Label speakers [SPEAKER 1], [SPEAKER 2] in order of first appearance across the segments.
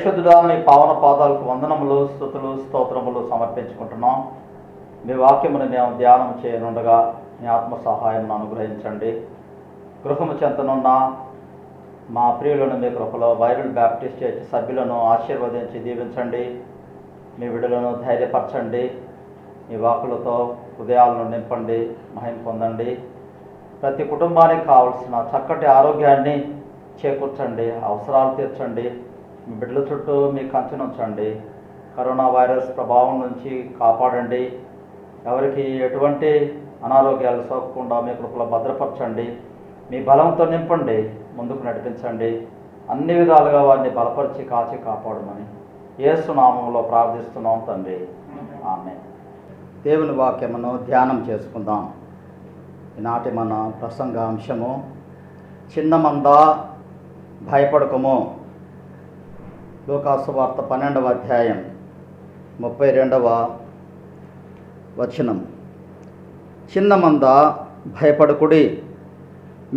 [SPEAKER 1] పరిశుద్ధుడా, మీ పావన పాదాలకు వందనములు, స్తుతులు, స్తోత్రములు సమర్పించుకుంటున్నాం. మీ వాక్యమును మేము ధ్యానం చేయనుండగా మీ ఆత్మ సహాయం అనుగ్రహించండి. గృహము చెంతనున్న మా ప్రియులను మీ కృపలో బైబిల్ బ్యాప్టిస్ట్ చర్చ్ సభ్యులను ఆశీర్వదించి దీవించండి. మీ విడులను ధైర్యపరచండి. మీ వాకులతో హృదయాలను నింపండి, మహిమ పొందండి. ప్రతి కుటుంబానికి కావలసిన చక్కటి ఆరోగ్యాన్ని చేకూర్చండి, అవసరాలు తీర్చండి. మీ బిడ్డల చుట్టూ మీ కంచెనుంచండి. కరోనా వైరస్ ప్రభావం నుంచి కాపాడండి. ఎవరికి ఎటువంటి అనారోగ్యాలు సోకకుండా మీ కృపలో భద్రపరచండి. మీ బలంతో నింపండి, ముందుకు నడిపించండి. అన్ని విధాలుగా వారిని బలపరిచి కాచి కాపాడమని యేసు నామములో ప్రార్థిస్తున్నాం తండ్రి, ఆమేన్. దేవుని వాక్యమును ధ్యానం చేసుకుందాం. ఈనాటి మన ప్రసంగాంశము చిన్న మంద భయపడకము. లూకాసు వార్త 12వ అధ్యాయం 32వ వచనం. చిన్న మంద భయపడకుడి,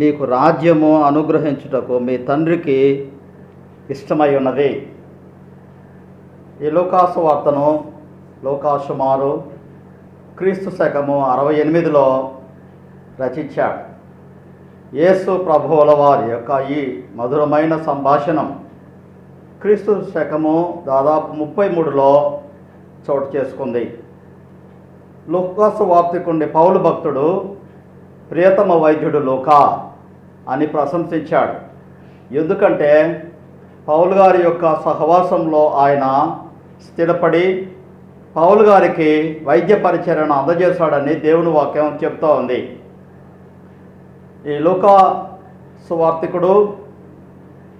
[SPEAKER 1] మీకు రాజ్యము అనుగ్రహించుటకు మీ తండ్రికి ఇష్టమై ఉన్నది. ఈ లూకాసు వార్తను లూకాసుమారు క్రీస్తు శకము 68లో రచించాడు. యేసు ప్రభువుల వారి యొక్క ఈ మధురమైన సంభాషణం క్రీస్తు శకము దాదాపు 33లో చోటు చేసుకుంది. లూకాసు వార్తికుండి పౌలు భక్తుడు ప్రియతమ వైద్యుడు లూకా అని ప్రశంసించాడు. ఎందుకంటే పౌలు గారి యొక్క సహవాసంలో ఆయన స్థిరపడి పౌలు గారికి వైద్య పరిచర్యను అందజేశాడని దేవుని వాక్యం చెప్తూ ఉంది. ఈ లూకా సువార్తికుడు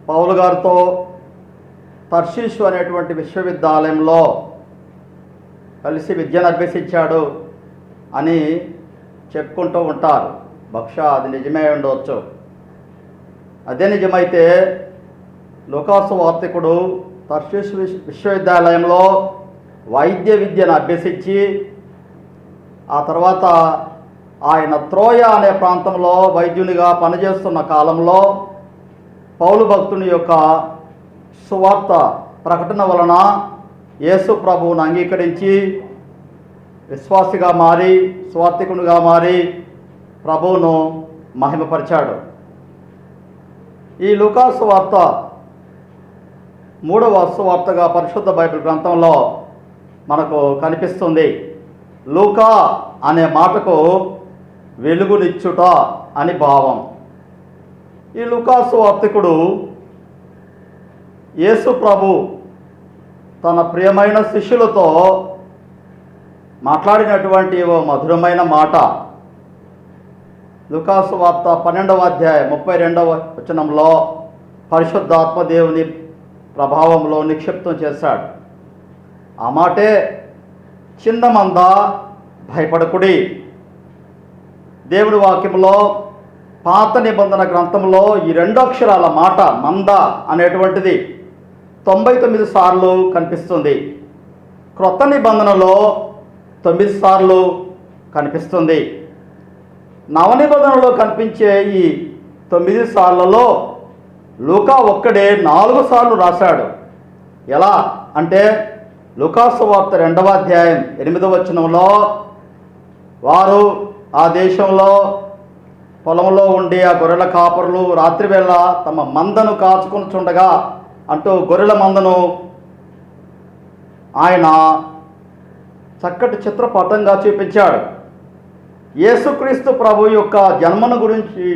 [SPEAKER 1] పౌలు గారితో తర్షీషు అనేటువంటి విశ్వవిద్యాలయంలో కలిసి విద్యను అభ్యసించాడు అని చెప్పుకుంటూ ఉంటారు. బహుశా అది నిజమే ఉండవచ్చు. అదే నిజమైతే లూకాసు వార్తికుడు తర్షీషు విశ్వవిద్యాలయంలో వైద్య విద్యను అభ్యసించి ఆ తర్వాత ఆయన త్రోయ అనే ప్రాంతంలో వైద్యునిగా పనిచేస్తున్న కాలంలో పౌలు భక్తుని యొక్క సువార్త ప్రకటన వలన యేసు ప్రభువును అంగీకరించి విశ్వాసిగా మారి సువార్తికునిగా మారి ప్రభువును మహిమపరిచాడు. ఈ లూకాసు వార్త 3వ సువార్తగా పరిశుద్ధ బైబిల్ గ్రంథంలో మనకు కనిపిస్తుంది. లూకా అనే మాటకు వెలుగునిచ్చుట అని భావం. ఈ లూకాసు వార్తికుడు యేసు ప్రభు తన ప్రియమైన శిష్యులతో మాట్లాడినటువంటి ఓ మధురమైన మాట లూకాసు వార్త 12వ అధ్యాయం 32వ వచనంలో పరిశుద్ధాత్మ దేవుని ప్రభావంలో నిక్షిప్తం చేశాడు. ఆ మాటే చిన్న మంద భయపడకుడి. దేవుని వాక్యంలో పాత నిబంధన గ్రంథంలో ఈ 2 అక్షరాల మాట మంద అనేటువంటిది 99 సార్లు కనిపిస్తుంది. క్రొత్త నిబంధనలో 9 సార్లు కనిపిస్తుంది. నవ నిబంధనలో కనిపించే ఈ 9 సార్లలో లూకా ఒక్కడే 4 సార్లు రాశాడు. ఎలా అంటే లూకాసు వార్త 2వ అధ్యాయం 8వ వచనంలో వారు ఆ దేశంలో పొలంలో ఉండి ఆ గొర్రెల కాపరులు రాత్రివేళ తమ మందను కాచుకొనుచుండగా అంటూ గొర్రెల మందను ఆయన చక్కటి చిత్రపటంగా చూపించాడు. యేసుక్రీస్తు ప్రభు యొక్క జన్మను గురించి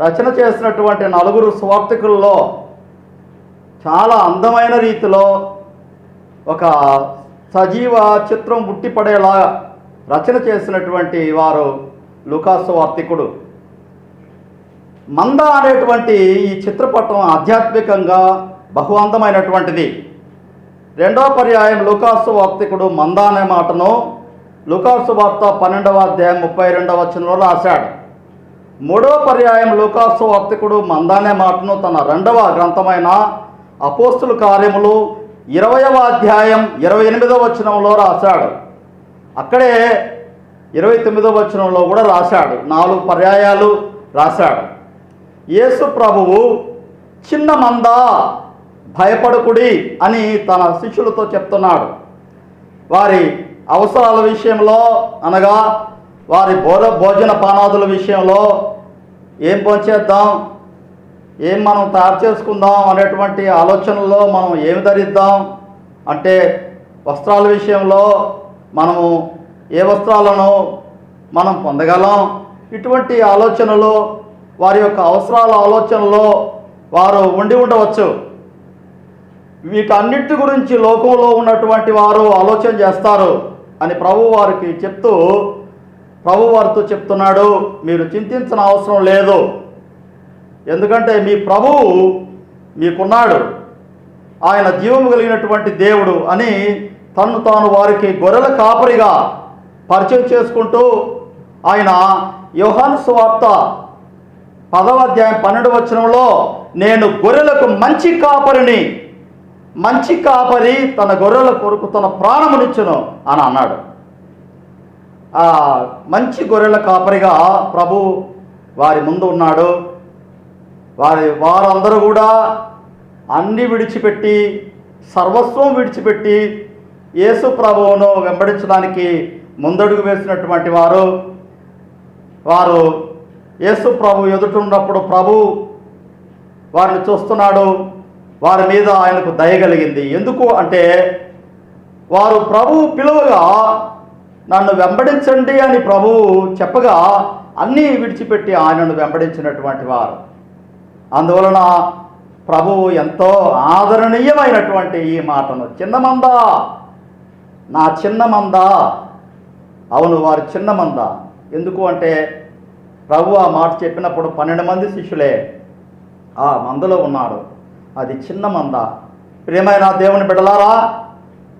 [SPEAKER 1] రచన చేసినటువంటి 4 సువార్తికుల్లో చాలా అందమైన రీతిలో ఒక సజీవ చిత్రం పుట్టిపడేలా రచన చేసినటువంటి వారు లూకాసు వార్తికుడు. మంద అనేటువంటి ఈ చిత్రపటం ఆధ్యాత్మికంగా బహు అందమైనటువంటిది. 2వ పర్యాయం లూకాసు వార్తికుడు మంద అనే మాటను లూకాసు వార్త 12వ అధ్యాయం 32వ వచనంలో రాశాడు. 3వ పర్యాయం లూకాసు వార్తికుడు మంద అనే మాటను తన 2వ గ్రంథమైన అపోస్తుల కార్యములు 20వ అధ్యాయం 28వ వచనంలో రాశాడు. అక్కడే 29వ వచనంలో కూడా రాశాడు. 4 పర్యాయాలు రాశాడు. యేసు ప్రభువు చిన్న మంద భయపడకుడి అని తన శిష్యులతో చెప్తున్నాడు. వారి అవసరాల విషయంలో అనగా వారి భోజన పానాదుల విషయంలో ఏం భోంచేద్దాం, ఏం మనం తయారు చేసుకుందాం అనేటువంటి ఆలోచనలో మనం ఏమి ధరిద్దాం అంటే వస్త్రాల విషయంలో మనము ఏ వస్త్రాలను మనం పొందగలం, ఇటువంటి ఆలోచనలు వారి యొక్క అవసరాల ఆలోచనలో వారు ఉండి ఉండవచ్చు. వీటన్నిటి గురించి లోకంలో ఉన్నటువంటి వారు ఆలోచన చేస్తారు అని ప్రభు వారికి చెప్తూ ప్రభు వారితో చెప్తున్నాడు, మీరు చింతించిన అవసరం లేదు. ఎందుకంటే మీ ప్రభువు మీకున్నాడు, ఆయన జీవము కలిగినటువంటి దేవుడు అని తను తాను వారికి గొర్రెల కాపరిగా పరిచయం చేసుకుంటూ ఆయన యోహాను సువార్త 10వ అధ్యాయం 12వ వచనంలో నేను గొర్రెలకు మంచి కాపరిని, మంచి కాపరి తన గొర్రెల కొరకు తన ప్రాణమునిచ్చును అని అన్నాడు. ఆ మంచి గొర్రెల కాపరిగా ప్రభు వారి ముందు ఉన్నాడు. వారందరూ కూడా అన్ని విడిచిపెట్టి సర్వస్వం విడిచిపెట్టి యేసు ప్రభువును వెంబడించడానికి ముందడుగు వేసినటువంటి వారు యేసు ప్రభు ఎదుటున్నప్పుడు ప్రభు వారిని చూస్తున్నాడు. వారి మీద ఆయనకు దయ కలిగింది. ఎందుకు అంటే వారు ప్రభువు పిలువగా నన్ను వెంబడించండి అని ప్రభువు చెప్పగా అన్నీ విడిచిపెట్టి ఆయనను వెంబడించినటువంటి వారు. అందువలన ప్రభువు ఎంతో ఆదరణీయమైనటువంటి ఈ మాటను, చిన్న మంద, నా చిన్న మంద. అవును, వారు చిన్న మంద. ఎందుకు అంటే ప్రభు ఆ మాట చెప్పినప్పుడు 12 మంది శిష్యులే ఆ మందలో ఉన్నాడు. అది చిన్న మంద. ప్రియమైన దేవుని బిడ్డలారా,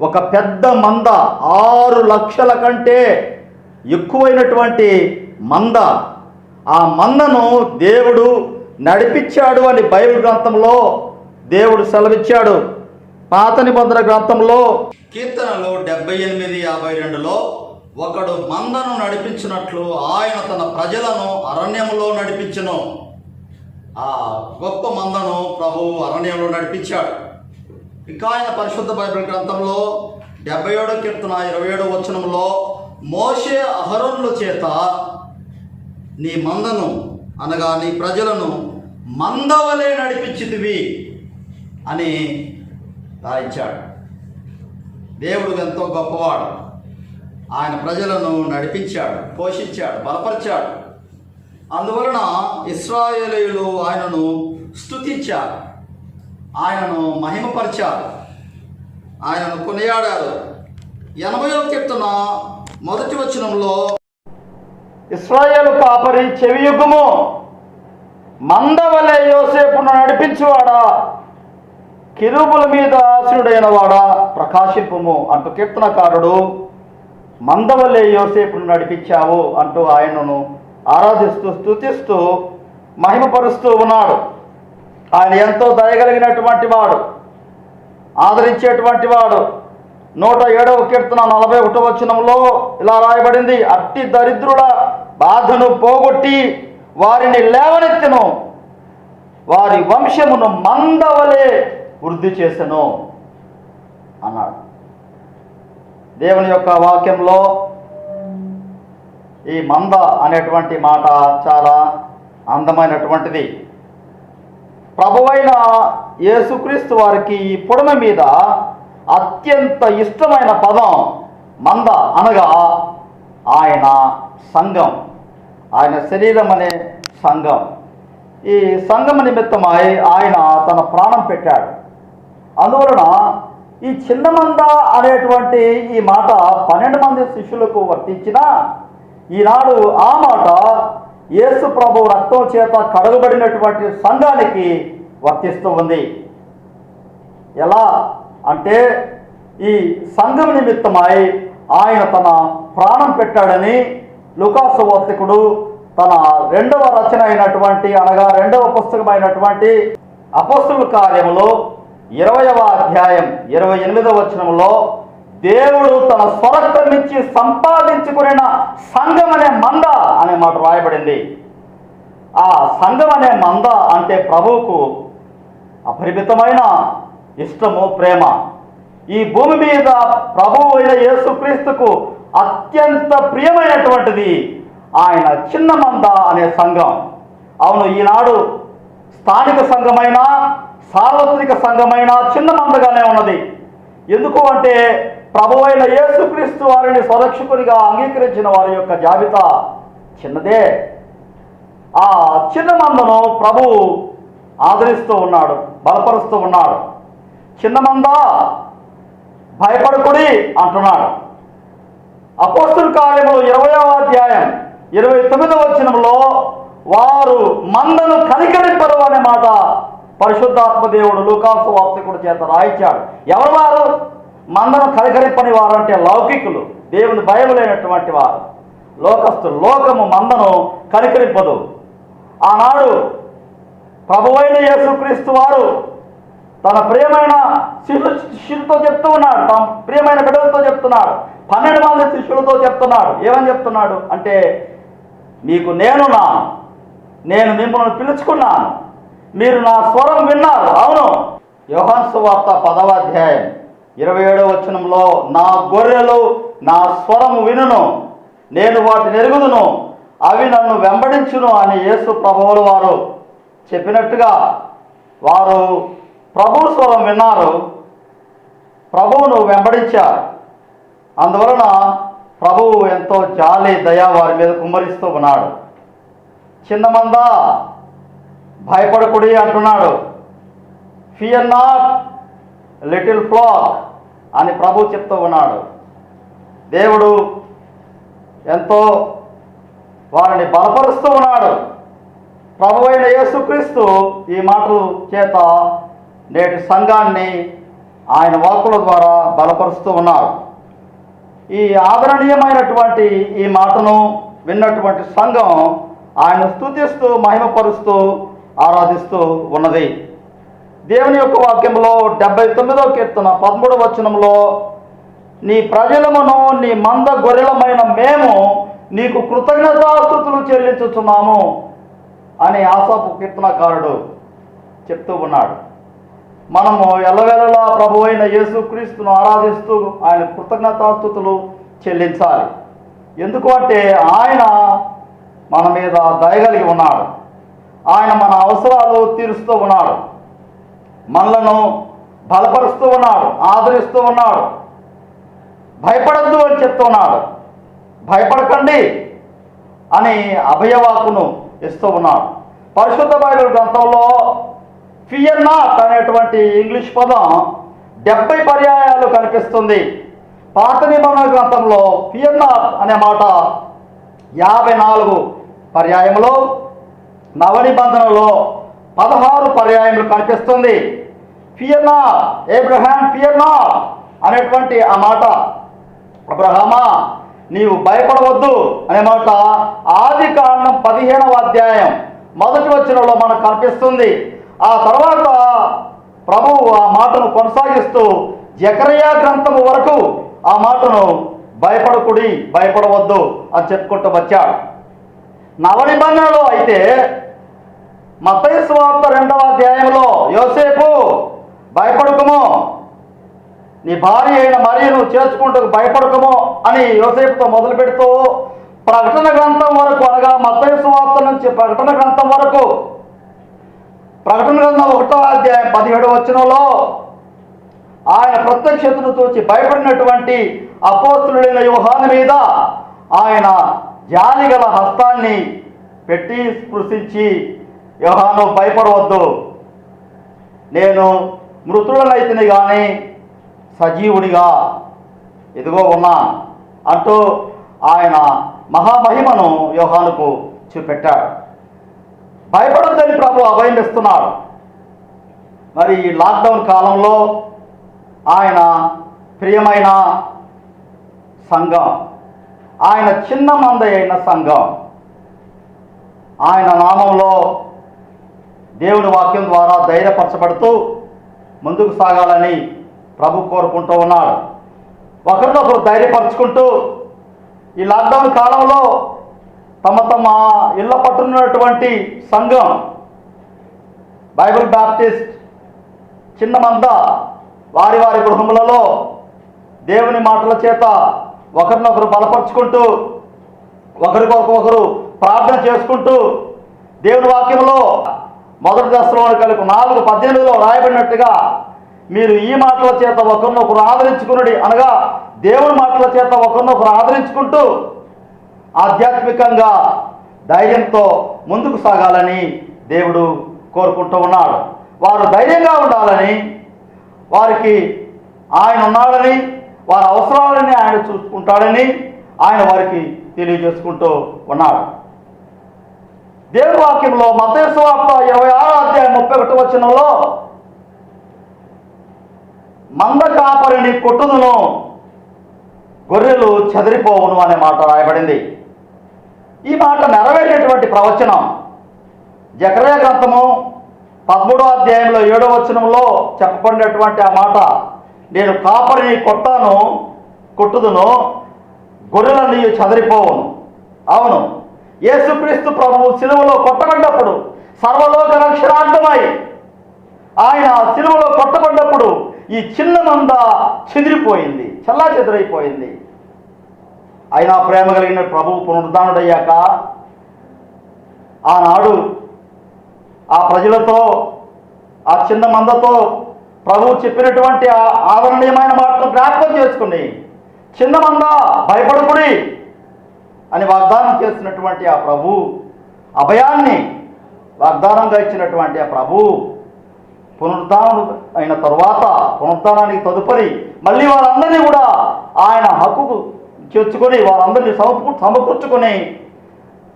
[SPEAKER 1] ఒక పెద్ద మంద 6 లక్షల కంటే ఎక్కువైనటువంటి మంద, ఆ మందను దేవుడు నడిపించాడు అని బైబిల్ గ్రంథంలో దేవుడు సెలవిచ్చాడు. పాత నిబంధన గ్రంథంలో కీర్తనలు 78:52లో ఒకడు మందను నడిపించినట్లు ఆయన తన ప్రజలను అరణ్యంలో నడిపించును. ఆ గొప్ప మందను ప్రభువు అరణ్యంలో నడిపించాడు. ఇంకా ఆయన పరిశుద్ధ బైబిల్ గ్రంథంలో 77వ కీర్తన 27వ వచనంలో మోషే అహరోనుల చేత నీ మందను అనగా నీ ప్రజలను మందవలే నడిపించితివి అని రాయించాడు. దేవుడు ఎంతో గొప్పవాడు. ఆయన ప్రజలను నడిపించాడు, పోషించాడు, బలపరిచాడు. అందువలన ఇశ్రాయేలీయులు ఆయనను స్తుతించారు, ఆయనను మహిమపరిచారు, ఆయనను కొనియాడారు. 80వ కీర్తన 1వ వచనంలో ఇశ్రాయేలు కాపరి చెవియుగము మందవలే యోసేపును నడిపించువాడా, కిరూబుల మీద ఆసీనుడైన వాడా ప్రకాశింపుము అంటూ కీర్తనకారుడు మందవలే యోసేపును నడిపించావు అంటూ ఆయనను ఆరాధిస్తూ స్తుతిస్తూ మహిమపరుస్తూ ఉన్నాడు. ఆయన ఎంతో దయగలిగినటువంటి వాడు, ఆదరించేటువంటి వాడు. 107వ కీర్తన 41వ వచనంలో ఇలా రాయబడింది, అట్టి దరిద్రుల బాధను పోగొట్టి వారిని లేవనెత్తెను, వారి వంశమును మందవలే వృద్ధి చేసెను అన్నాడు. దేవుని యొక్క వాక్యంలో ఈ మంద అనేటువంటి మాట చాలా అందమైనటువంటిది. ప్రభువైన యేసుక్రీస్తు వారికి ఈ పొడమ మీద అత్యంత ఇష్టమైన పదం మంద, అనగా ఆయన సంఘం, ఆయన శరీరం అనే సంఘం. ఈ సంఘం నిమిత్తమై ఆయన తన ప్రాణం పెట్టాడు. అందువలన ఈ చిన్న మంద అనేటువంటి ఈ మాట 12 మంది శిష్యులకు వర్తించినా ఈనాడు ఆ మాట యేసు ప్రభు రక్తం చేత కడగబడినటువంటి సంఘానికి వర్తిస్తూ ఉంది. ఎలా అంటే ఈ సంఘం నిమిత్తమై ఆయన తన ప్రాణం పెట్టాడని లూకాసు వార్తికుడు తన 2వ రచన అయినటువంటి అనగా 2వ పుస్తకమైనటువంటి అపోస్తలుల కార్యములో 20వ అధ్యాయం 28వ వచనంలో దేవుడు తన స్వరక్తం నుంచి సంపాదించుకున్న సంఘం అనే మంద అనే మాట రాయబడింది. ఆ సంఘం అనే మంద అంటే ప్రభువుకు అపరిమితమైన ఇష్టము, ప్రేమ. ఈ భూమి మీద ప్రభువు అయిన యేసుక్రీస్తుకు అత్యంత ప్రియమైనటువంటిది ఆయన చిన్న మంద అనే సంఘం. అవును, ఈనాడు స్థానిక సంఘమైన సార్వత్రిక సంఘమైన చిన్న మందగానే ఉన్నది. ఎందుకు అంటే ప్రభువు అయిన యేసుక్రీస్తు వారిని స్వరక్షకునిగా అంగీకరించిన వారి యొక్క జాబితా చిన్నదే. ఆ చిన్న మందను ప్రభువు ఆదరిస్తూ ఉన్నాడు, బలపరుస్తూ ఉన్నాడు. చిన్న మంద భయపడకుడి అంటున్నాడు. అపోస్తుల కార్యములు 20వ అధ్యాయం 29వ వచనంలో వారు మందను కనికరింపరు అనే మాట పరిశుద్ధాత్మ దేవుడు లూకాసు వార్తికుడి చేత రాయించాడు. ఎవరు వారు? మందను కనికరింపని వారు అంటే లౌకికులు, దేవుని భయం లేనటువంటి వారు, లోకస్తులు. లోకము మందను కనికరింపదు. ఆనాడు ప్రభువైన యేసుక్రీస్తు వారు తన ప్రియమైన శిష్యులతో చెప్తూ ఉన్నాడు, తన ప్రియమైన బిడ్డలతో చెప్తున్నాడు, 12 మంది శిష్యులతో చెప్తున్నాడు. ఏమని చెప్తున్నాడు అంటే, మీకు నేను మిమ్మల్ని పిలుచుకున్నాను, మీరు నా స్వరం విన్నారు. అవును, యోహాను సువార్త 10వ అధ్యాయం 27వ వచనంలో నా గొర్రెలు నా స్వరము వినును, నేను వాటిని ఎరుగుదును, అవి నన్ను వెంబడించును అని యేసు ప్రభువుల వారు చెప్పినట్టుగా వారు ప్రభు స్వరం విన్నారు, ప్రభువును వెంబడించారు. అందువలన ప్రభువు ఎంతో జాలి దయ వారి మీద కుమ్మరిస్తూ ఉన్నాడు. చిన్న మంద భయపడకుడి అంటున్నాడు. ఫియర్ నాట్ లిటిల్ ఫ్లాక్ అని ప్రభు చెప్తూ ఉన్నాడు. దేవుడు ఎంతో వారిని బలపరుస్తూ ఉన్నాడు. ప్రభు అయిన యేసుక్రీస్తు ఈ మాటల చేత నేటి సంఘాన్ని ఆయన వాక్కుల ద్వారా బలపరుస్తూ ఉన్నారు. ఈ ఆదరణీయమైనటువంటి ఈ మాటను విన్నటువంటి సంఘం ఆయన స్తుతిస్తూ మహిమపరుస్తూ ఆరాధిస్తూ ఉన్నది. దేవుని యొక్క వాక్యంలో 79వ కీర్తన 13వ వచనంలో నీ ప్రజలమును నీ మంద గొర్రెలమైన మేము నీకు కృతజ్ఞతాస్తుతులు చెల్లించుచున్నాము అని ఆసాపు కీర్తనకారుడు చెప్తూ ఉన్నాడు. మనము ఎల్లవేళలా ప్రభు అయిన యేసుక్రీస్తును ఆరాధిస్తూ ఆయన కృతజ్ఞతాస్తుతులు చెల్లించాలి. ఎందుకు అంటే ఆయన మన మీద దయగలిగి ఉన్నాడు, ఆయన మన అవసరాలు తీరుస్తూ ఉన్నాడు, మనలను బలపరుస్తూ ఉన్నాడు, ఆదరిస్తూ ఉన్నాడు. భయపడద్దు అని చెప్తున్నాడు, భయపడకండి అని అభయవాకును ఇస్తూ ఉన్నాడు. పరిశుద్ధ బైబిల్ గ్రంథంలో ఫియర్ నాట్ అనేటువంటి ఇంగ్లీష్ పదం 70 పర్యాయాలు కనిపిస్తుంది. పాత నిబంధన గ్రంథంలో ఫియర్ నాట్ అనే మాట 54 పర్యాయములో, నవ నిబంధనలో 16 పర్యాయములు కనిపిస్తుంది. Fear not Abraham, fear not అనేటువంటి ఆ మాట, అబ్రహామా నీవు భయపడవద్దు అనే మాట ఆదికాండం 15వ అధ్యాయం 1వ వచనంలో మనకు కనిపిస్తుంది. ఆ తర్వాత ప్రభువు ఆ మాటను కొనసాగిస్తూ జకరియా గ్రంథము వరకు ఆ మాటను భయపడకుడి, భయపడవద్దు అని చెప్పుకుంటూ వచ్చాడు. నవ నిబంధనలో అయితే మత్తయి సువార్త 2వ అధ్యాయంలో యోసేపు భయపడకుము, నీ భార్య అయిన మరియను చేర్చుకుంటూ భయపడకము అని యోసేపుతో మొదలు పెడుతూ ప్రకటన గ్రంథం వరకు, అనగా మత్తయి సువార్త నుంచి ప్రకటన గ్రంథం వరకు, ప్రకటన గ్రంథం 1వ అధ్యాయం 17వ వచనంలో ఆయన ప్రత్యక్షతను చూచి భయపడినటువంటి అపోస్తులుడైన యోహాను మీద ఆయన జాలిగల హస్తాన్ని పెట్టి స్పృశించి, యోహాను భయపడవద్దు, నేను మృతుడనైతిని కానీ సజీవుడిగా ఇదిగో ఉన్నా అంటూ ఆయన మహామహిమను యోహానుకు చూపెట్టాడు. భయపడొద్దని ప్రభు అభయం ఇస్తున్నాడు. మరి ఈ లాక్డౌన్ కాలంలో ఆయన ప్రియమైన సంఘం, ఆయన చిన్న మంద అయిన సంఘం, ఆయన నామంలో దేవుని వాక్యం ద్వారా ధైర్యపరచబడుతూ ముందుకు సాగాలని ప్రభు కోరుకుంటూ ఉన్నాడు. ఒకరినొకరు ధైర్యపరచుకుంటూ ఈ లాక్డౌన్ కాలంలో తమ తమ ఇళ్ల పట్టున్నటువంటి సంఘం బైబిల్ బాప్టిస్ట్ చిన్న మంద వారి వారి గృహములలో దేవుని మాటల చేత ఒకరినొకరు బలపరుచుకుంటూ ఒకరికొకరు ప్రార్థన చేసుకుంటూ దేవుని వాక్యంలో మొదటి దశలోనికలకు 4:18 రాయబడినట్టుగా మీరు ఈ మాటల చేత ఒకరినొకరు ఆదరించుకునుడి, అనగా దేవుని మాటల చేత ఒకరినొకరు ఆదరించుకుంటూ ఆధ్యాత్మికంగా ధైర్యంతో ముందుకు సాగాలని దేవుడు కోరుకుంటూ ఉన్నాడు. వారు ధైర్యంగా ఉండాలని, వారికి ఆయన ఉన్నాడని, వారి అవసరాలని ఆయన చూసుకుంటాడని ఆయన వారికి తెలియజేసుకుంటూ ఉన్నాడు. దేవుని వాక్యంలో మత్తయి సువార్త 26:31 మంద కాపరిని కొట్టుదును, గొర్రెలు చెదిరిపోవును అనే మాట రాయబడింది. ఈ మాట నెరవేరేటువంటి ప్రవచనం జకర్యా గ్రంథము 13:7 చెప్పబడినటువంటి ఆ మాట, నేను కాపరిని కొట్టుదును, గొర్రెలన్నీ చెదిరిపోవును. అవును, యేసుక్రీస్తు ప్రభువు సిలువలో కొట్టబడ్డప్పుడు సర్వలోక రక్షణార్థమై ఆయన సిలువలో కొట్టబడ్డప్పుడు ఈ చిన్న మంద చెదిరిపోయింది, చెల్లాచెదురైపోయింది. అయినా ప్రేమ కలిగిన ప్రభువు పునరుద్ధానుడయ్యాక ఆనాడు ఆ ప్రజలతో, ఆ చిన్న మందతో ప్రభువు చెప్పినటువంటి ఆ ఆదరణీయమైన మాటను జ్ఞాపకం చేసుకుని, చిన్న మంద భయపడకుడి అని వాగ్దానం చేసినటువంటి ఆ ప్రభు, అభయాన్ని వాగ్దానంగా ఇచ్చినటువంటి ఆ ప్రభు పునరుద్ధానం అయిన తరువాత, పునరుద్ధానానికి తదుపరి మళ్ళీ వారందరినీ కూడా ఆయన హక్కుకు చేర్చుకొని వారందరినీ సమకూర్చుకొని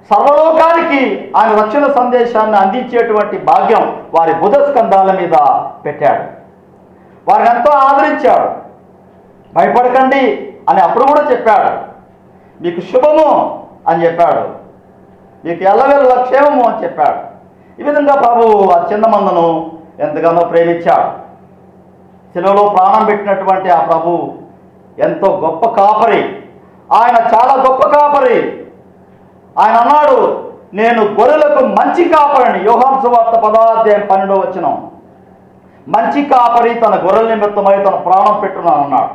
[SPEAKER 1] సర్వలోకానికి ఆయన రక్షణ సందేశాన్ని అందించేటువంటి భాగ్యం వారి బుధ స్కంధాల మీద పెట్టాడు. వారిని ఎంతో ఆదరించాడు. భయపడకండి అని అప్పుడు కూడా చెప్పాడు. మీకు శుభము అని చెప్పాడు, మీకు ఎల్లవెల్ల క్షేమము అని చెప్పాడు. ఈ విధంగా ప్రభువు ఆ చిన్న మందను ఎంతగానో ప్రేమించాడు. శిలువలో ప్రాణం పెట్టినటువంటి ఆ ప్రభు ఎంతో గొప్ప కాపరి. ఆయన చాలా గొప్ప కాపరి. ఆయన అన్నాడు, నేను గొర్రెలకు మంచి కాపరిని. యోహాను సువార్త 10:12 మంచి కాపరి తన గొర్రెల నిమిత్తమై తన ప్రాణం పెట్టున్నాను అన్నాడు.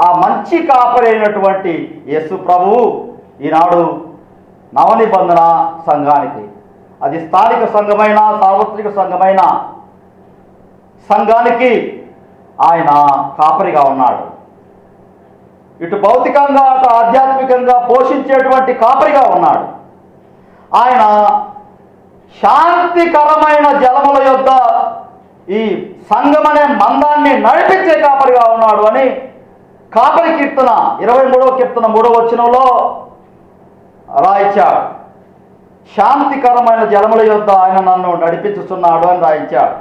[SPEAKER 1] ఆ మంచి కాపరి అయినటువంటి యేసు ప్రభువు ఈనాడు నవనిబంధన సంఘానికి, అది స్థానిక సంఘమైన సార్వత్రిక సంఘమైన సంఘానికి ఆయన కాపరిగా ఉన్నాడు. ఇటు భౌతికంగా అటు ఆధ్యాత్మికంగా పోషించేటువంటి కాపరిగా ఉన్నాడు. ఆయన శాంతికరమైన జలముల యొద్ద ఈ సంఘమనే మందాన్ని నడిపించే కాపరిగా ఉన్నాడు అని కాపరి కీర్తన 23వ కీర్తన 3వ రాయించాడు. శాంతికరమైన జలముల యొద్ద ఆయన నన్ను నడిపించుచున్నాడు అని రాయించాడు.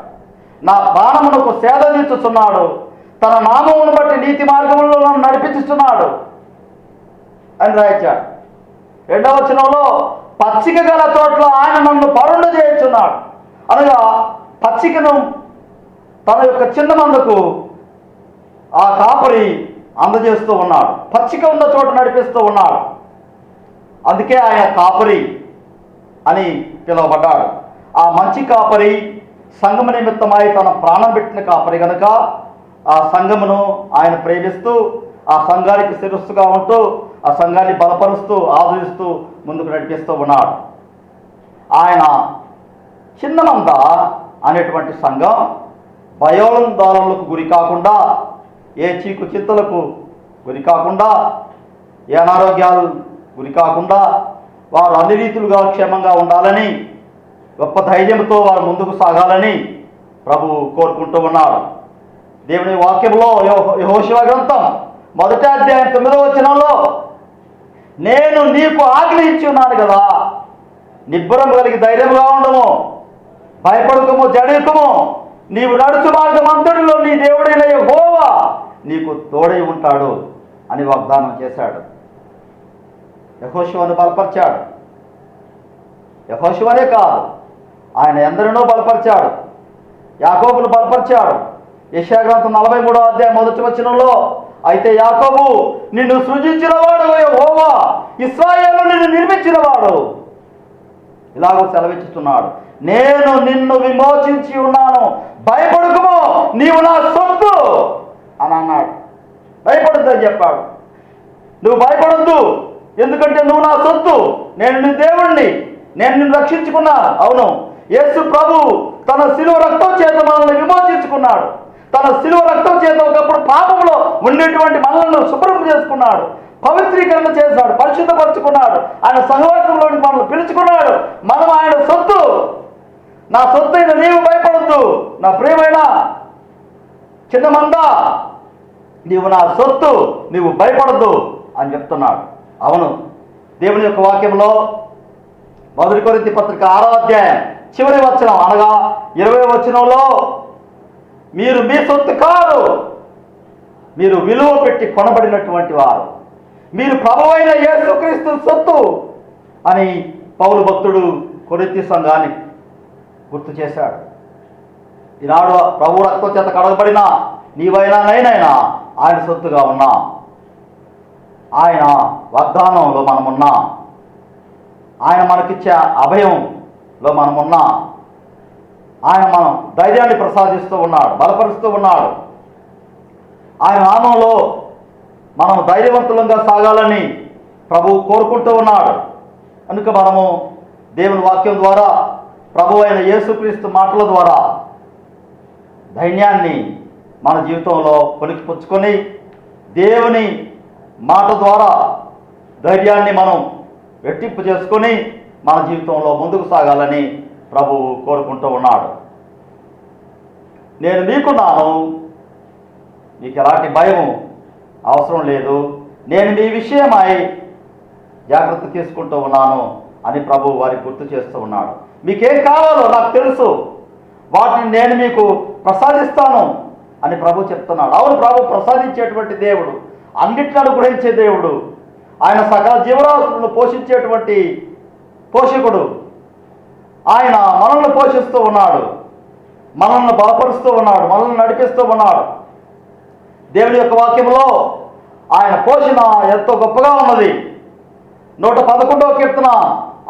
[SPEAKER 1] నా ప్రాణమునకు సేద తీర్చుచున్నాడు, తన నామమును బట్టి నీతి మార్గములలో నన్ను నడిపించుచున్నాడు అని రాయించాడు. 2వ పచ్చిక గల చోట్ల ఆయన నన్ను పరుండ చేయుచున్నాడు, అనగా పచ్చికను తన యొక్క చిన్న మందకు ఆ కాపరి అందజేస్తూ ఉన్నాడు, పచ్చిక ఉన్న చోట నడిపిస్తూ ఉన్నాడు. అందుకే ఆయన కాపరి అని పిలువబడ్డాడు. ఆ మంచి కాపరి సంఘము నిమిత్తమై తన ప్రాణం పెట్టిన కాపరి కనుక ఆ సంఘమును ఆయన ప్రేమిస్తూ, ఆ సంఘానికి శిరస్సుగా ఉంటూ, ఆ సంఘాన్ని బలపరుస్తూ ఆదరిస్తూ ముందుకు నడిపిస్తూ ఉన్నాడు. ఆయన చిన్న మంద అనేటువంటి సంఘం భయోందోళనలకు గురి కాకుండా, ఏ చీకు చింతలకు గురి కాకుండా, ఏ అనారోగ్యాలు గురి కాకుండా వారు అన్ని రీతులుగా క్షేమంగా ఉండాలని, గొప్ప ధైర్యంతో వారు ముందుకు సాగాలని ప్రభువు కోరుకుంటూ ఉన్నాడు. దేవుని వాక్యంలో యెహోషువ గ్రంథం 1:9 నేను నీకు ఆజ్ఞ ఇచ్చి ఉన్నాను కదా, నిబ్బరం కలిగి ధైర్యంగా ఉండము, భయపడకము, జడకము, నీవు నడుచు మార్గం అంతటిలో నీ దేవుడైన యెహోవా నీకు తోడై ఉంటాడు అని వాగ్దానం చేశాడు. యెహోషువను బలపరిచాడు. యెహోషువనే కాదు, ఆయన ఎందరినో బలపరిచాడు. యాకోబును బలపరిచాడు. యెషయా గ్రంథం 43:1 అయితే యాకోబు నిన్ను సృజించినవాడు యెహోవా, ఇశ్రాయేలు నిన్ను నిర్మించినవాడు ఇలాగో సెలవిస్తున్నాడు, నేను నిన్ను విమోచించి ఉన్నాను, భయపడకుము, నీవు నా సొత్తు అని అన్నాడు. భయపడొద్దని చెప్పాడు. నువ్వు భయపడొద్దు, ఎందుకంటే నువ్వు నా సొత్తు, నేను నీ దేవుణ్ణి, నేను నిన్ను రక్షించుకున్నాను. అవును, యేసు ప్రభు తన శిలువ రక్తం చేత మనల్ని విమోచించుకున్నాడు. తన శిలువ రక్తం చేత ఒకప్పుడు పాపంలో ఉండేటువంటి మనల్ని శుభ్రం చేసుకున్నాడు, పవిత్రీకరణ చేశాడు, పరిశుద్ధపరుచుకున్నాడు. ఆయన సహవాసంలోనికి మనల్ని పిలుచుకున్నాడు. మనం ఆయన సొత్తు. నా సొత్తు అయిన నీవు భయపడొద్దు, నా ప్రియమైన చిన్న మంద, నీవు నా సొత్తు, నీవు భయపడద్దు అని చెప్తున్నాడు. అవును, దేవుని యొక్క వాక్యంలో 1 కొరింథీ పత్రిక 6వ అధ్యాయం చివరి వచనం అనగా 20వ వచనంలో, మీరు మీ సొత్తు కాదు, మీరు విలువ పెట్టి కొనబడినటువంటి వారు, మీరు ప్రభువైన యేసుక్రీస్తు సొత్తు అని పౌలు భక్తుడు కొరింథీ సంఘాన్ని గుర్తు చేశాడు. ఈనాడు ప్రభు రక్తం చేత కడగబడిన నీవైనా నేనైనా ఆయన సొత్తుగా ఉన్నా, ఆయన వాగ్దానంలో మనమున్నా, ఆయన మనకిచ్చే అభయంలో మనమున్నా, ఆయన మనం ధైర్యాన్ని ప్రసాదిస్తూ ఉన్నాడు, బలపరుస్తూ ఉన్నాడు. ఆయన నామంలో మనం ధైర్యవంతులంగా సాగాలని ప్రభువు కోరుకుంటూ ఉన్నాడు. కనుక మనము దేవుని వాక్యం ద్వారా, ప్రభు అయిన యేసుక్రీస్తు మాటల ద్వారా ధైర్యాన్ని మన జీవితంలో పుణికిపుచ్చుకొని, దేవుని మాట ద్వారా ధైర్యాన్ని మనం రెట్టింపు చేసుకొని మన జీవితంలో ముందుకు సాగాలని ప్రభువు కోరుకుంటూ ఉన్నాడు. నేను మీకున్నాను, మీకు ఎలాంటి భయం అవసరం లేదు, నేను మీ విషయమై జాగ్రత్త తీసుకుంటూ ఉన్నాను అని ప్రభువు వారికి గుర్తు చేస్తూ ఉన్నాడు. మీకేం కావాలో నాకు తెలుసు, వాటిని నేను మీకు ప్రసాదిస్తాను అని ప్రభు చెప్తున్నాడు. అవును, ప్రభు ప్రసాదించేటువంటి దేవుడు, అన్నిటిని అనుగ్రహించే దేవుడు, ఆయన సకల జీవరాశులను పోషించేటువంటి పోషకుడు. ఆయన మనల్ని పోషిస్తూ ఉన్నాడు, మనల్ని బలపరుస్తూ ఉన్నాడు, మనల్ని నడిపిస్తూ ఉన్నాడు. దేవుని యొక్క వాక్యంలో ఆయన పోషణ ఎంతో గొప్పగా ఉన్నది. 111వ కీర్తన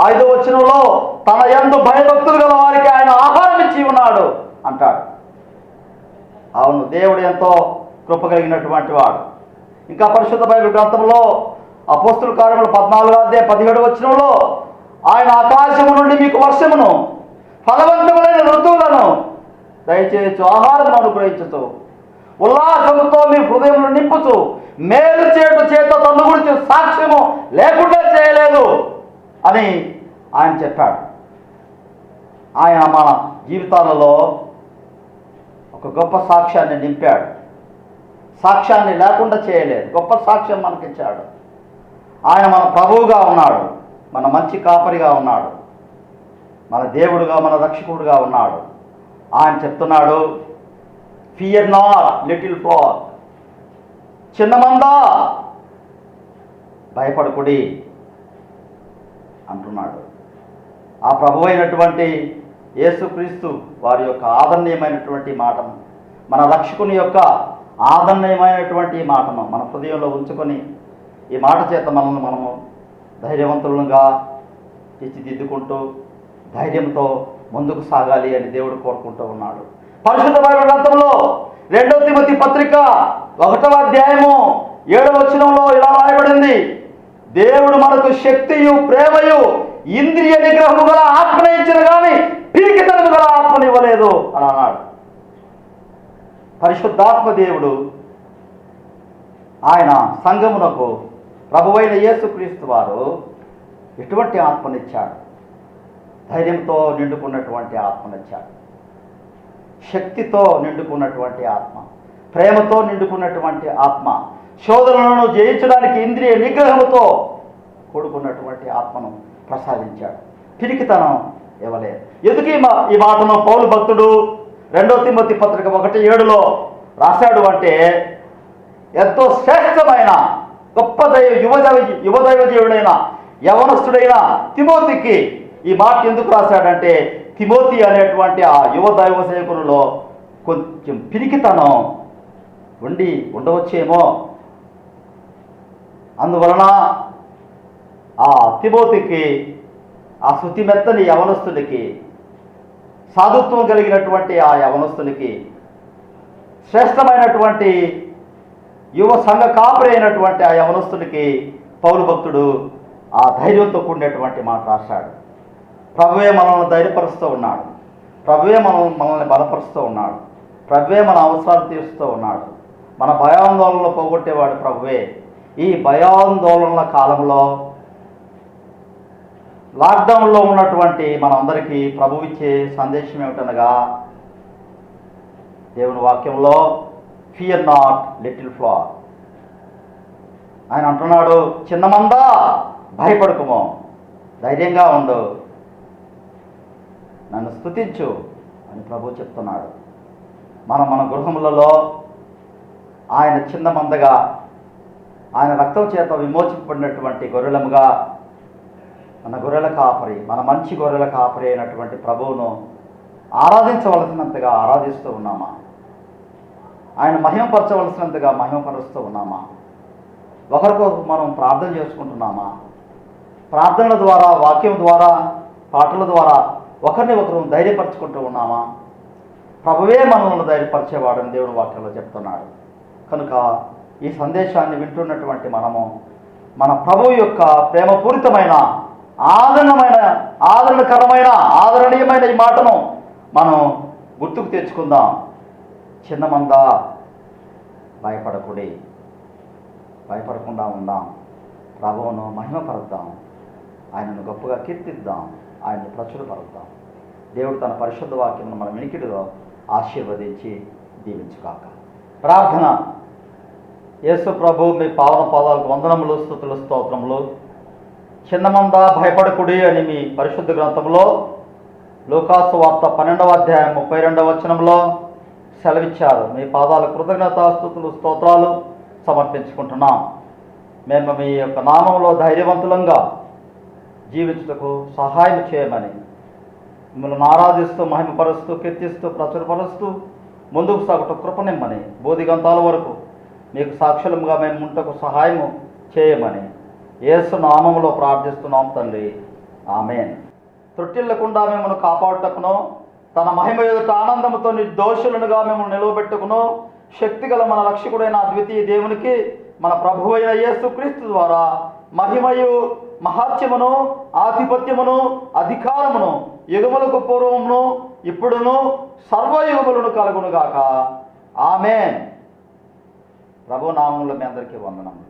[SPEAKER 1] 5వ వచనంలో, తన యందు భయభక్తులు గల వారికి ఆయన ఆహారం ఇచ్చి ఉన్నాడు అంటాడు. అవును, దేవుడు ఎంతో కృప కలిగినటువంటి వాడు. ఇంకా పరిశుద్ధ బైబిల్ గ్రంథంలో అపోస్తుల కార్యములు 14వ అధ్యాయం 17వ వచనంలో, ఆయన ఆకాశము నుండి మీకు వర్షమును ఫలవంతములైన ఋతువులను దయచేయచ్చు, ఆహారం అనుగ్రహించుతూ, ఉల్లాసముతో మీ హృదయంలో నింపుతూ, మేలు చేటు చేత తను గురించి సాక్ష్యము లేకుండా చేయలేదు అని ఆయన చెప్పాడు. ఆయన మన జీవితాలలో ఒక గొప్ప సాక్ష్యాన్ని నింపాడు. సాక్ష్యాన్ని లేకుండా చేయలేదు, గొప్ప సాక్ష్యం మనకిచ్చాడు. ఆయన మన ప్రభువుగా ఉన్నాడు, మన మంచి కాపరిగా ఉన్నాడు, మన దేవుడుగా, మన రక్షకుడుగా ఉన్నాడు. ఆయన చెప్తున్నాడు, ఫియర్ నాట్ లిటిల్ ఫ్లాక్, చిన్న మంద భయపడకుడి అంటున్నాడు. ఆ ప్రభు అయినటువంటి యేసుక్రీస్తు వారి యొక్క ఆదరణీయమైనటువంటి మాటను, మన రక్షకుని యొక్క ఆదరణీయమైనటువంటి మాటను మన హృదయంలో ఉంచుకొని, ఈ మాట చేత మనము ధైర్యవంతులుగా తీర్చిదిద్దుకుంటూ ధైర్యంతో ముందుకు సాగాలి అని దేవుడు కోరుకుంటూ ఉన్నాడు. పరిశుద్ధ బైబిల్ గ్రంథంలో 2వ తిమోతి పత్రిక 1వ అధ్యాయము 7వ వచనంలో ఇలా రాయబడింది, దేవుడు మనకు శక్తియు ప్రేమయు ఇంద్రియ నిగ్రహము గల ఆత్మను ఇచ్చిన కానీ పిరికితనము గల ఆత్మను ఇవ్వలేదు అని అన్నాడు. పరిశుద్ధాత్మ దేవుడు ఆయన సంఘమునకు ప్రభువైన యేసుక్రీస్తు వారు ఎటువంటి ఆత్మనిచ్చాడు? ధైర్యంతో నిండుకున్నటువంటి ఆత్మనిచ్చాడు, శక్తితో నిండుకున్నటువంటి ఆత్మ, ప్రేమతో నిండుకున్నటువంటి ఆత్మ, శోధనలను జయించడానికి ఇంద్రియ నిగ్రహముతో కూడుకున్నటువంటి ఆత్మను ప్రసాదించాడు. పిరికితనం ఇవ్వలేదు. ఎందుకు ఈ మాటను పౌలు భక్తుడు 2వ తిమోతి పత్రిక 1:7లో రాశాడు అంటే, ఎంతో శ్రేష్టమైన గొప్ప యువదైవజీవుడైన యవనస్తుడైన తిమోతికి ఈ మాట ఎందుకు రాశాడంటే, తిమోతి అనేటువంటి ఆ యువ దైవ సేవకునిలో కొంచెం పిరికితనం ఉండవచ్చేమో, అందువలన ఆ తిమోతికి, ఆ శృతిమెత్తని యవనస్తుడికి, సాధుత్వం కలిగినటువంటి ఆ యవనస్తునికి శ్రేష్టమైనటువంటి యువ సంఘ కాపురి అయినటువంటి ఆ యవనస్తునికి పౌలు భక్తుడు ఆ ధైర్యంతో కూడినటువంటి మాట రాశాడు. ప్రభువే మనల్ని ధైర్యపరుస్తూ ఉన్నాడు, ప్రభువే మనల్ని బలపరుస్తూ ఉన్నాడు, ప్రభువే మన అవసరాలు తీరుస్తూ ఉన్నాడు, మన భయాందోళనలు పోగొట్టేవాడు ప్రభువే. ఈ భయాందోళనల కాలంలో లాక్డౌన్లో ఉన్నటువంటి మనందరికీ ప్రభువు ఇచ్చే సందేశం ఏమిటనగా, దేవుని వాక్యంలో ఫియర్ నాట్ లిటిల్ ఫ్లవర్, ఆయన అంటున్నాడు, చిన్న మంద భయపడకుమో, ధైర్యంగా ఉండు, నన్ను స్తుతించు అని ప్రభు చెప్తున్నాడు. మన గృహములలో ఆయన చిన్న మందగా, ఆయన రక్తం చేత విమోచింపబడినటువంటి గొర్రెలముగా, మన గొర్రెల కాపరి, మన మంచి గొర్రెల కాపరి అయినటువంటి ప్రభువును ఆరాధించవలసినంతగా ఆరాధిస్తూ ఉన్నామా? ఆయన మహిమపరచవలసినంతగా మహిమపరుస్తూ ఉన్నామా? ఒకరికొకరు మనం ప్రార్థన చేసుకుంటున్నామా? ప్రార్థనల ద్వారా, వాక్యం ద్వారా, పాటల ద్వారా ఒకరిని ఒకరు ధైర్యపరచుకుంటూ ఉన్నామా? ప్రభువే మనల్ని ధైర్యపరిచేవాడని దేవుడు వాక్యంలో చెప్తున్నాడు. కనుక ఈ సందేశాన్ని వింటున్నటువంటి మనము మన ప్రభువు యొక్క ప్రేమపూరితమైన, ఆదరణకరమైన, ఆదరణీయమైన ఈ మాటను మనం గుర్తుకు తెచ్చుకుందాం. చిన్న మంద భయపడకుండా ఉందాం, ప్రభువును మహిమపరుద్దాం, ఆయనను గొప్పగా కీర్తిద్దాం, ఆయన్ని ప్రచురపరుద్దాం. దేవుడు తన పరిశుద్ధ వాక్యమును మన వినికిడిలో ఆశీర్వదించి దీవించుగాక. ప్రార్థన. యేసు ప్రభు, మీ పావన పాదాలకు వందనములు, స్తుతులు, స్తోత్రములు. చిన్నమంద భయపడకుడి అని మీ పరిశుద్ధ గ్రంథంలో లూకాసు వార్త 12వ అధ్యాయం 32వ వచనంలో సెలవిచ్చారు. మీ పాదాల కృతజ్ఞతాస్తుతులు, స్తోత్రాలు సమర్పించుకుంటున్నాం. మేము మీ యొక్క నామంలో ధైర్యవంతులంగా జీవించుటకు సహాయం చేయమని మిమ్మల్ని ఆరాధిస్తూ, మహిమపరుస్తూ, కీర్తిస్తూ, ప్రచురపరుస్తూ ముందుకు సాగుట కృపనిమ్మని, బోధిగంతాల వరకు మీకు సాక్షులంగా మేము ఉంటకు సహాయము చేయమని యేసు నామములో ప్రార్థిస్తున్నాం తండ్రి, ఆమేన్. త్రుటిల్లకుండా మిమ్మల్ని కాపాడుటకును, తన మహిమ ఎదుట ఆనందముతో నిర్దోషులనుగా మిమ్మల్ని నిలవబెట్టుకును శక్తిగల మన రక్షకుడైన అద్వితీయ దేవునికి, మన ప్రభువు అయిన యేసుక్రీస్తు ద్వారా మహిమయు, మహాత్యమును, ఆధిపత్యమును, అధికారమును యుగములకు పూర్వమును, ఇప్పుడును, సర్వయుగములను కలుగునుగాక. ఆమేన్. ప్రభు నామములో మీ అందరికీ వందనములు.